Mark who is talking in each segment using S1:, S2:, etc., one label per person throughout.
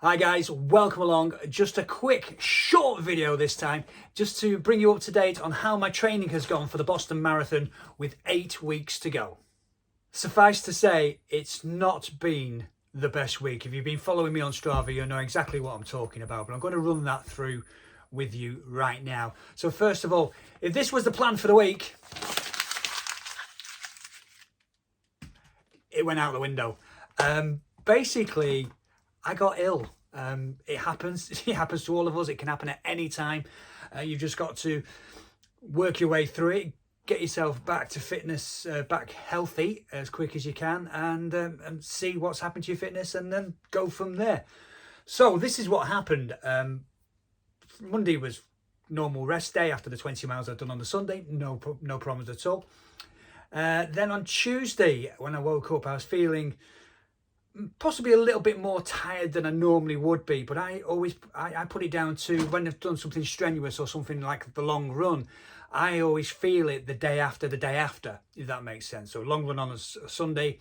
S1: Hi guys, welcome along. Just a quick short video this time, just to bring you up to date on how my training has gone for the Boston Marathon with 8 weeks to go. Suffice to say, it's not been the best week. If you've been following me on Strava, you'll know exactly what I'm talking about, but I'm going to run that through with you right now. So first of all, if this was the plan for the week, it went out the window. Basically, I got ill. It happens. It happens to all of us. It can happen at any time. You've just got to work your way through it, get yourself back to fitness, back healthy as quick as you can, and see what's happened to your fitness, and then go from there. So this is what happened. Monday was normal rest day after the 20 miles I'd done on the Sunday. No problems at all. Then on Tuesday, when I woke up, I was feeling possibly a little bit more tired than I normally would be, but I put it down to when I've done something strenuous or something like the long run, I always feel it the day after, if that makes sense. So long run on a Sunday,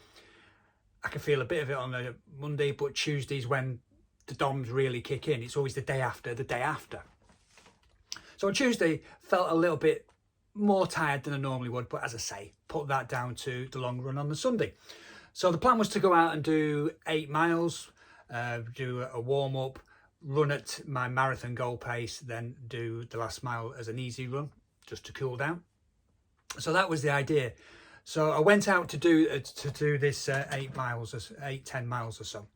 S1: I can feel a bit of it on a Monday, but Tuesday's when the DOMs really kick in. It's always the day after. So on Tuesday, felt a little bit more tired than I normally would, but as I say, put that down to the long run on the Sunday. So the plan was to go out and do 8 miles, do a warm-up, run at my marathon goal pace, then do the last mile as an easy run, just to cool down. So that was the idea. So I went out to do this 10 miles or so.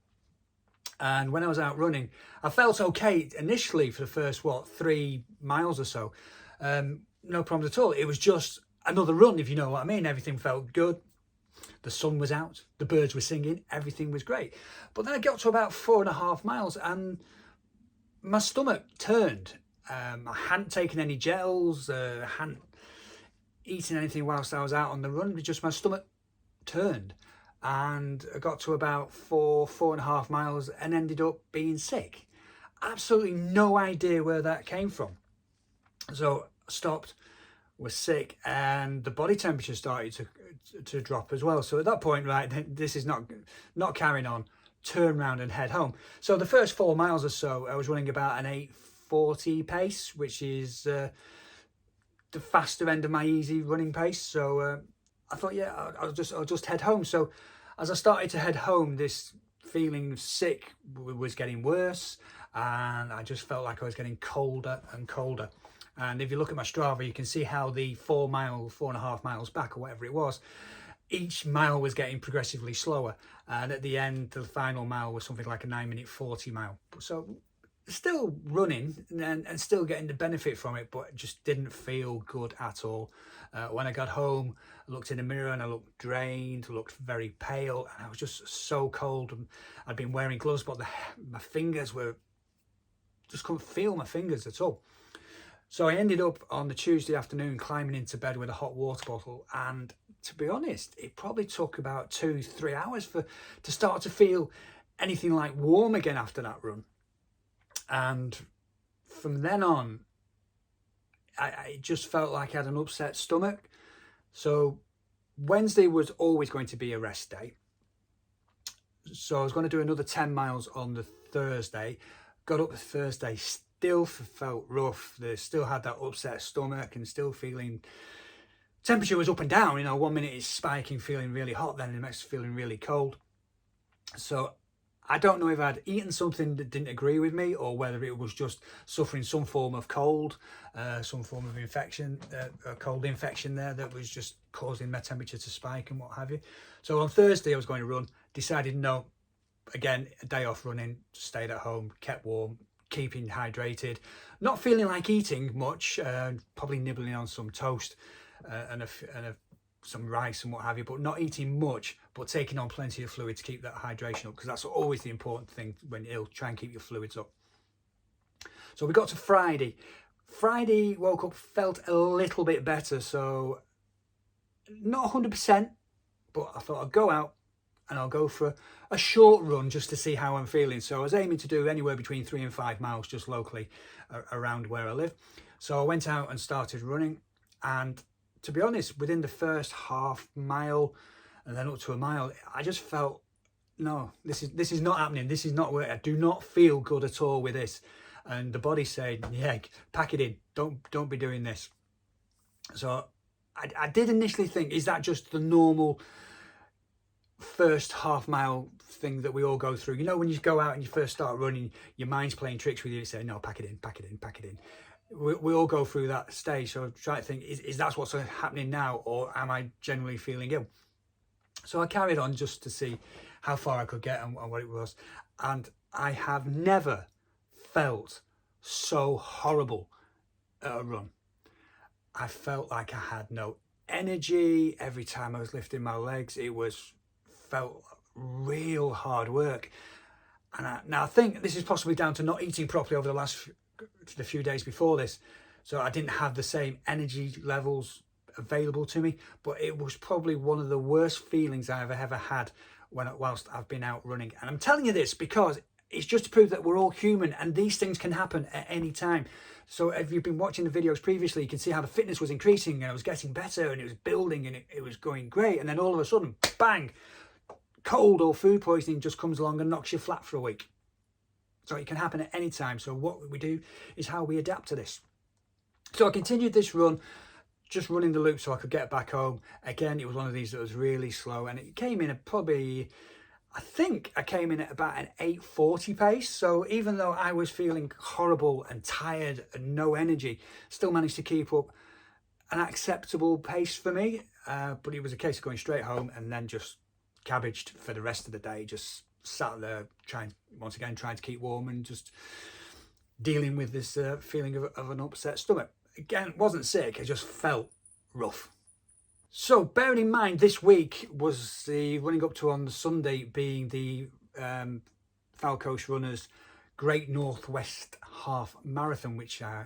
S1: And when I was out running, I felt okay initially for the first, 3 miles or so. No problems at all. It was just another run, if you know what I mean. Everything felt good. The sun was out, the birds were singing, everything was great. But then I got to about 4.5 miles and my stomach turned. I hadn't taken any gels, I hadn't eaten anything whilst I was out on the run, just my stomach turned. And I got to about 4.5 miles and ended up being sick. Absolutely no idea where that came from. So I stopped, was sick, and the body temperature started to drop as well. So at that point, right, this is not carrying on, turn around and head home. So the first 4 miles or so, I was running about an 8:40 pace, which is the faster end of my easy running pace. So I thought, yeah, I'll just head home. So as I started to head home, this feeling sick was getting worse, and I just felt like I was getting colder and colder. And if you look at my Strava, you can see how the 4.5 miles back, or whatever it was, each mile was getting progressively slower. And at the end, the final mile was something like a 9-minute 40 mile. So still running and still getting the benefit from it, but it just didn't feel good at all. When I got home, I looked in the mirror and I looked drained, looked very pale, and I was just so cold. And I'd been wearing gloves, but my fingers just couldn't feel my fingers at all. So I ended up on the Tuesday afternoon climbing into bed with a hot water bottle, and to be honest, it probably took about 2-3 hours to start to feel anything like warm again after that run. And from then on, I just felt like I had an upset stomach. So Wednesday was always going to be a rest day. So I was going to do another 10 miles on the Thursday. Got up the Thursday, still felt rough. They still had that upset stomach and still feeling, temperature was up and down. 1 minute it's spiking, feeling really hot, then the next feeling really cold. So I don't know if I'd eaten something that didn't agree with me, or whether it was just suffering some form of cold, some form of infection, a cold infection there that was just causing my temperature to spike and what have you. So on Thursday I was going to run, decided no, again, a day off running, stayed at home, kept warm, keeping hydrated, not feeling like eating much, probably nibbling on some toast and some rice and what have you, but not eating much, but taking on plenty of fluid to keep that hydration up, because that's always the important thing when you're ill. Try and keep your fluids up. So we got to Friday. Woke up, felt a little bit better, so not 100%, but I thought I'd go out and I'll go for a short run just to see how I'm feeling. So I was aiming to do anywhere between 3 and 5 miles just locally around where I live. So I went out and started running, and to be honest, within the first half mile and then up to a mile, I just felt no, this is not happening. This is not working. I do not feel good at all with this. And the body's saying, yeah, pack it in. Don't be doing this. So I did initially think, is that just the normal first half mile thing that we all go through? You know, when you go out and you first start running, your mind's playing tricks with you. You say, no, pack it in, pack it in, pack it in. We all go through that stage. So I try to think, is that what's happening now, or am I generally feeling ill? So I carried on just to see how far I could get and what it was. And I have never felt so horrible at a run. I felt like I had no energy every time I was lifting my legs. It felt real hard work. And now I think this is possibly down to not eating properly over the few days before this. So I didn't have the same energy levels available to me, but it was probably one of the worst feelings I've ever had whilst I've been out running. And I'm telling you this because it's just to prove that we're all human and these things can happen at any time. So if you've been watching the videos previously, you can see how the fitness was increasing and it was getting better and it was building and it was going great. And then all of a sudden, bang, cold or food poisoning just comes along and knocks you flat for a week. So it can happen at any time. So what we do is how we adapt to this. So I continued this run, just running the loop so I could get back home. Again, it was one of these that was really slow, and it came in at probably, I think I came in at about an 8:40 pace. So even though I was feeling horrible and tired and no energy, still managed to keep up an acceptable pace for me. But it was a case of going straight home and then just cabbaged for the rest of the day, just sat there trying to keep warm and just dealing with this feeling of an upset stomach. Again, wasn't sick, I just felt rough. So bearing in mind, this week was the running up to on the Sunday being the Falcoast Runners Great Northwest Half Marathon, which I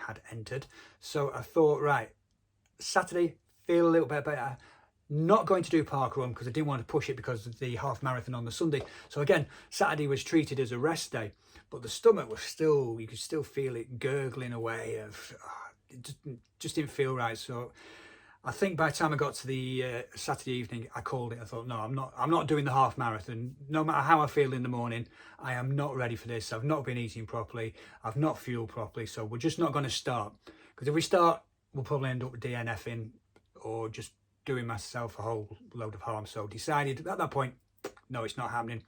S1: had entered. So I thought, right, Saturday, feel a little bit better. Not going to do parkrun because I didn't want to push it because of the half marathon on the Sunday. So again, Saturday was treated as a rest day, but the stomach was still, you could still feel it gurgling away. It just didn't feel right. So I think by the time I got to the Saturday evening, I called it. I thought, no, I'm not doing the half marathon. No matter how I feel in the morning, I am not ready for this. I've not been eating properly. I've not fueled properly. So we're just not going to start, because if we start, we'll probably end up DNFing or just doing myself a whole load of harm. So decided at that point, no, it's not happening.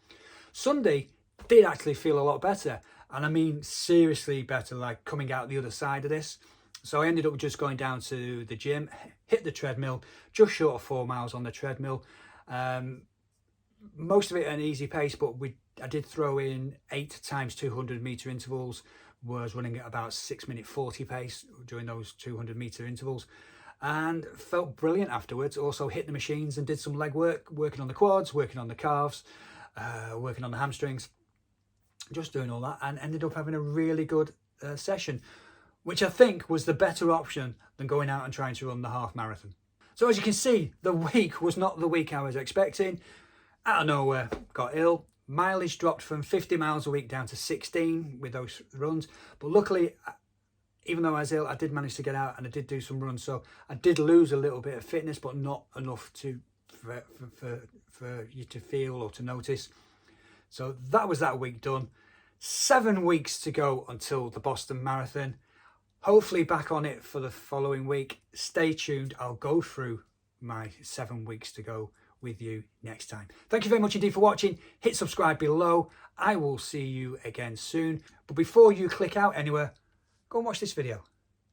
S1: Sunday did actually feel a lot better, and I mean seriously better, like coming out the other side of this. So I ended up just going down to the gym, hit the treadmill, just short of 4 miles on the treadmill. Most of it at an easy pace, but I did throw in 8 times 200 meter intervals. Was running at about 6:40 pace during those 200 meter intervals, and felt brilliant afterwards. Also hit the machines and did some leg work, working on the quads, working on the calves, working on the hamstrings, just doing all that, and ended up having a really good session, which I think was the better option than going out and trying to run the half marathon. So as you can see, the week was not the week I was expecting. Out of nowhere, got ill. Mileage dropped from 50 miles a week down to 16 with those runs. But luckily, even though I was ill, I did manage to get out and I did do some runs. So I did lose a little bit of fitness, but not enough for you to feel or to notice. So that was that week done. 7 weeks to go until the Boston Marathon. Hopefully back on it for the following week. Stay tuned. I'll go through my 7 weeks to go with you next time. Thank you very much indeed for watching. Hit subscribe below. I will see you again soon. But before you click out anywhere, go and watch this video.